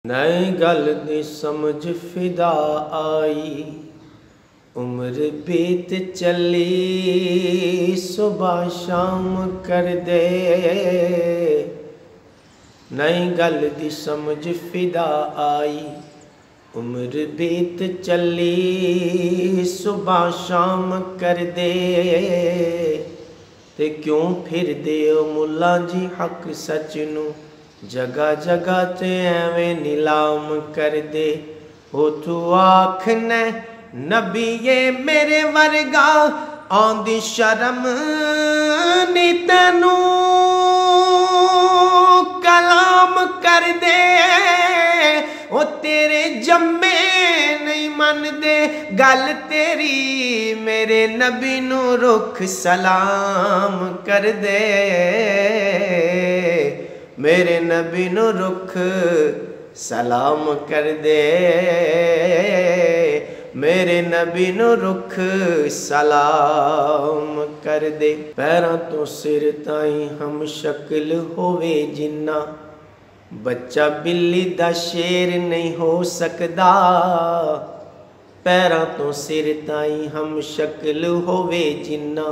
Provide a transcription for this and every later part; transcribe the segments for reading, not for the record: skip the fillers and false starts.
नई गल दी समझ फिदा आई, उम्र बीत चली सुबह शाम कर दे। नई गल दी समझ फिदा आई, उम्र बीत चली सुबह शाम कर दे। ते क्यों फिर दे मुल्ला जी हक सच नू जगह जगह ते एवें नीलाम कर दे। हो तू आखने नबी ये मेरे वर्गा आंदी शर्म नी तैनू कलाम कर दे। ओ तेरे जम्मे नहीं मन दे गल तेरी मेरे नबी नू रुख सलाम कर दे। मेरे नबी नू रुख सलाम कर दे। मेरे नबी नू रुख सलाम कर दे। पैरां तो सिर ताई हम शक्ल होवे जिन्ना, बच्चा बिल्ली दा शेर नहीं हो सकदा। पैरां तो सिर ताई हम शक्ल होवे जिन्ना,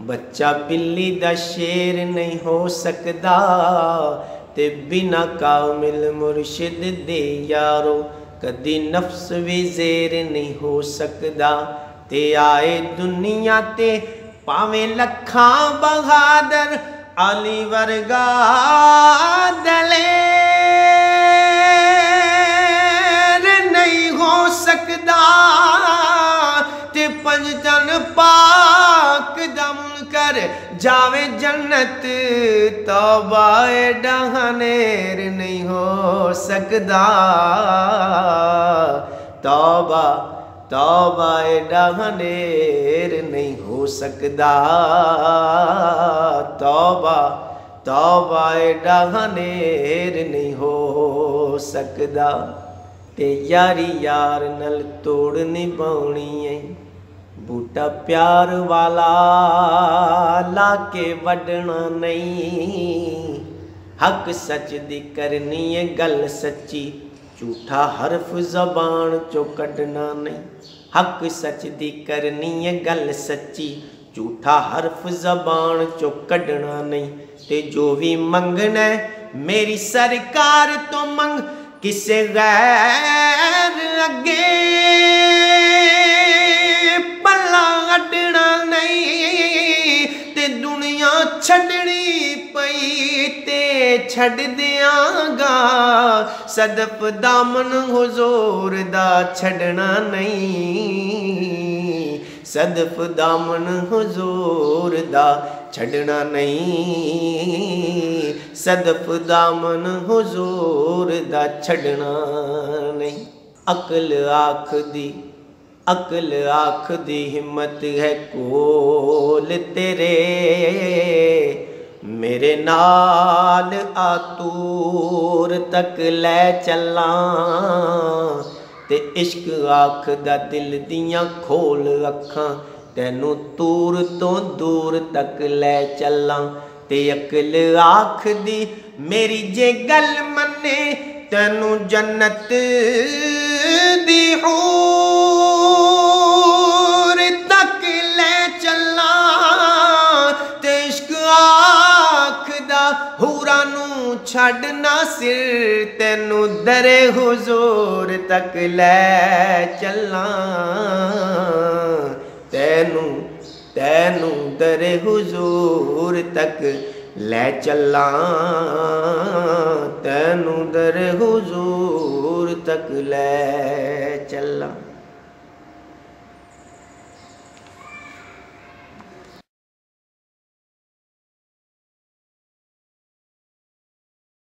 बच्चा बिल्ली दा शेर नहीं हो सकदा। ते बिना कामिल मुर्शिद दे यारो कदी नफ्स भी ज़ेर नहीं हो सकदा। ते आए दुनिया ते पावें लखां बहादुर अली वर्गा दलेर नहीं हो सकदा। ते पंजतन पाक दा मुनकर जावे जन्नत तौबा एडा हनेर नहीं हो सकदा। तौबा तौबा एडा हनेर नहीं हो सकदा। तौबा तौबा एडा हनेर नहीं हो सकदा। ते यारी यार नल तोड़ निभाउणी है, बूटा प्यार वाला लाके वडना नहीं। हक सच दी करनी है गल सच्ची, झूठा हरफ जबान चो कढ़ना नहीं। हक सच दी करनी है गल सच्ची, झूठा हरफ जबान चो कढ़ना नहीं। ते जो भी मंगना मेरी सरकार तो मंग, किसे गैर अगे पल्ला अड्डना नहीं। ते दुनिया छड़नी पई ते छड़ दियांगा, सदफ दामन हुजूर दा छड़ना नहीं। सदफ दामन हुजूर दा छड़ना नहीं। सदफ दामन हुजूर दा छड़ना नहीं। अकल आख दी हिम्मत है कोल तेरे, मेरे नाल आतूर तक ले चला। ते इश्क आख दा दिल दियां खोल अखां, तैनू दूर तो दूर तक ले चला। ते अकल आख दी मेरी जे गल मन्ने, तैनू जन्नत दी हूर तक ले चला। ते इश्क आखदा हूरां नू छड़ना सिर, तैनू दरे हुजूर तक ले चला। तैनू तैनू दरे हुजूर तक ले चला। तैनू दरे हुजूर तक ले चला।